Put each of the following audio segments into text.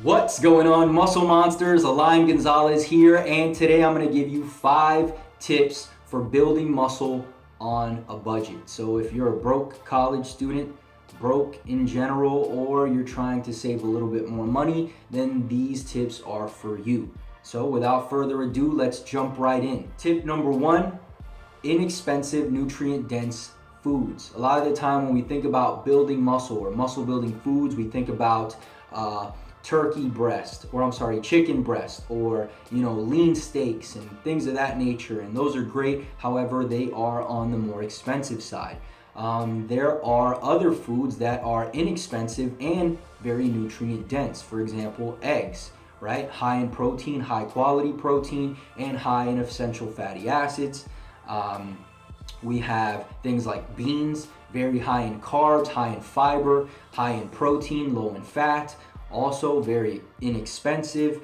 What's going on, Muscle Monsters? Alain Gonzalez here, and today I'm going to give you 5 tips for building muscle on a budget. So if you're a broke college student, broke in general, or you're trying to save a little bit more money, then these tips are for you. So without further ado, let's jump right in. Tip number 1, inexpensive, nutrient-dense foods. A lot of the time when we think about building muscle or muscle building foods, we think about chicken breast, or lean steaks and things of that nature, and those are great. However, they are on the more expensive side. There are other foods that are inexpensive and very nutrient dense. For example, eggs, right? High in protein, high quality protein, and high in essential fatty acids. We have things like beans, very high in carbs, high in fiber, high in protein, low in fat. Also very inexpensive.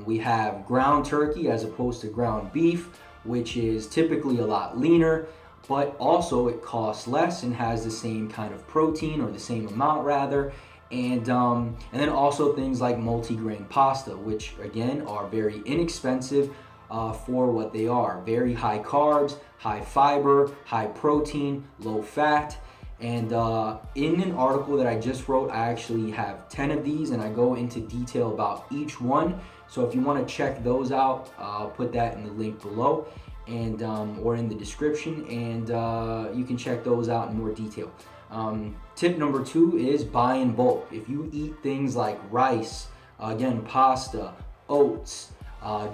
We have ground turkey as opposed to ground beef, which is typically a lot leaner, but also it costs less and has the same kind of protein, or the same amount rather. And then also things like multigrain pasta, which again are very inexpensive for what they are. Very high carbs, high fiber, high protein, low fat. And in an article that I just wrote, I actually have 10 of these, and I go into detail about each one. So if you want to check those out, I'll put that in the link below, and or in the description, and you can check those out in more detail. Tip number 2 is buy in bulk. If you eat things like rice, again, pasta, oats,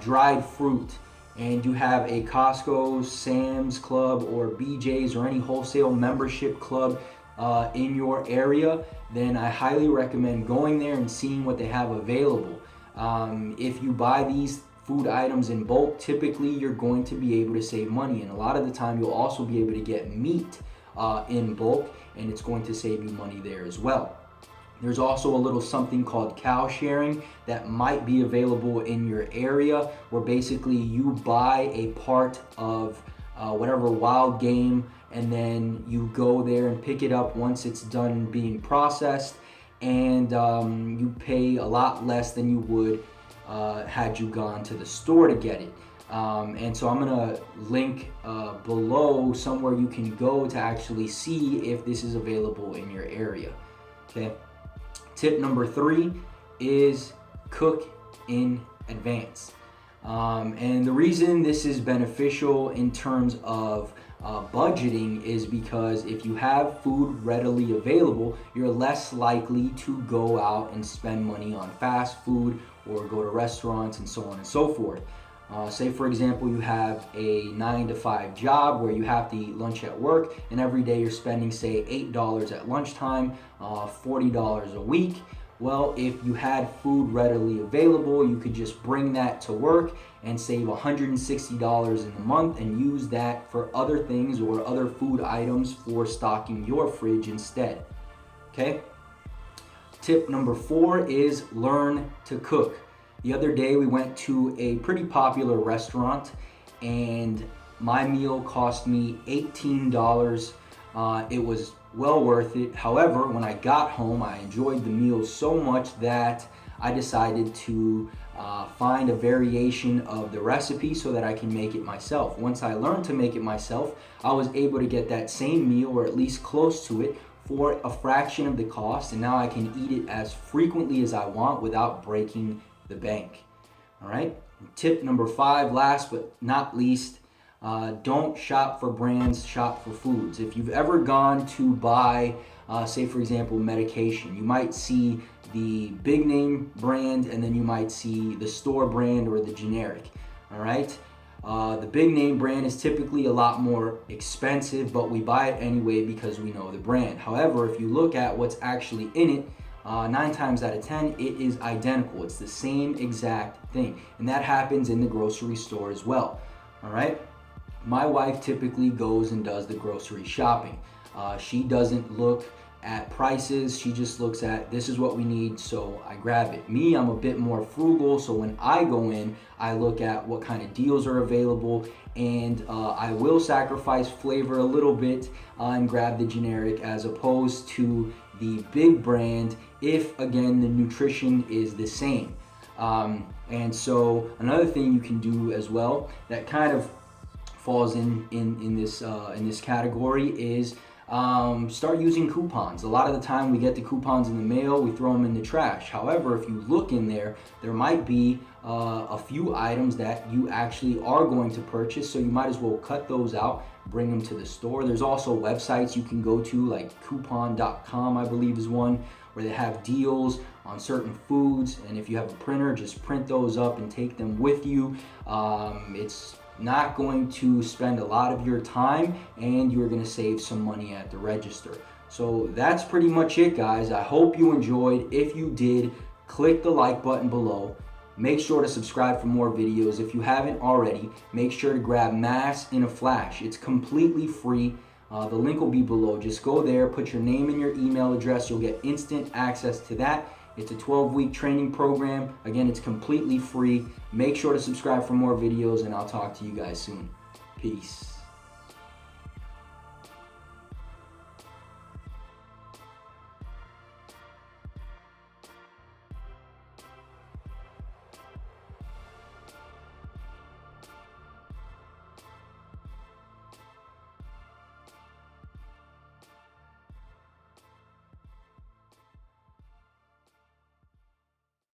dried fruit, and you have a Costco, Sam's Club, or BJ's, or any wholesale membership club in your area, then I highly recommend going there and seeing what they have available. If you buy these food items in bulk, typically you're going to be able to save money, and a lot of the time you'll also be able to get meat in bulk, and it's going to save you money there as well. There's also a little something called cow sharing that might be available in your area, where basically you buy a part of whatever wild game, and then you go there and pick it up once it's done being processed, and you pay a lot less than you would had you gone to the store to get it. And so I'm gonna link below somewhere you can go to actually see if this is available in your area. Okay. Tip number 3 is cook in advance. And the reason this is beneficial in terms of budgeting is because if you have food readily available, you're less likely to go out and spend money on fast food or go to restaurants and so on and so forth. Say for example, you have a 9-to-5 job where you have to eat lunch at work, and every day you're spending say $8 at lunchtime, $40 a week. Well, if you had food readily available, you could just bring that to work and save $160 in the month, and use that for other things or other food items for stocking your fridge instead. Okay? Tip number 4 is learn to cook. The other day we went to a pretty popular restaurant, and my meal cost me $18. It was well worth it. However, when I got home, I enjoyed the meal so much that I decided to find a variation of the recipe so that I can make it myself. Once I learned to make it myself, I was able to get that same meal, or at least close to it, for a fraction of the cost, and now I can eat it as frequently as I want without breaking the bank. All right. Tip number 5, last but not least, don't shop for brands, shop for foods. If you've ever gone to buy, say for example, medication, you might see the big name brand, and then you might see the store brand or the generic. All right. The big name brand is typically a lot more expensive, but we buy it anyway because we know the brand. However, if you look at what's actually in it, 9 times out of 10, it is identical. It's the same exact thing. And that happens in the grocery store as well. All right. My wife typically goes and does the grocery shopping. She doesn't look at prices. She just looks at, this is what we need, so I grab it. Me, I'm a bit more frugal, so when I go in, I look at what kind of deals are available, and I will sacrifice flavor a little bit and grab the generic, as opposed to the big brand if, again, the nutrition is the same. And so another thing you can do as well that kind of falls in this category is start using coupons. A lot of the time we get the coupons in the mail, we throw them in the trash. However, if you look in there, there might be a few items that you actually are going to purchase, so you might as well cut those out, bring them to the store. There's also websites you can go to, like coupon.com, I believe is one, where they have deals on certain foods, and if you have a printer, just print those up and take them with you. It's not going to spend a lot of your time, and you're going to save some money at the register. So that's pretty much it, guys. I hope you enjoyed. If you did, click the like button below. Make sure to subscribe for more videos. If you haven't already, make sure to grab Mass in a Flash. It's completely free. The link will be below. Just go there, put your name and your email address. You'll get instant access to that. It's a 12-week training program. Again, it's completely free. Make sure to subscribe for more videos, and I'll talk to you guys soon. Peace.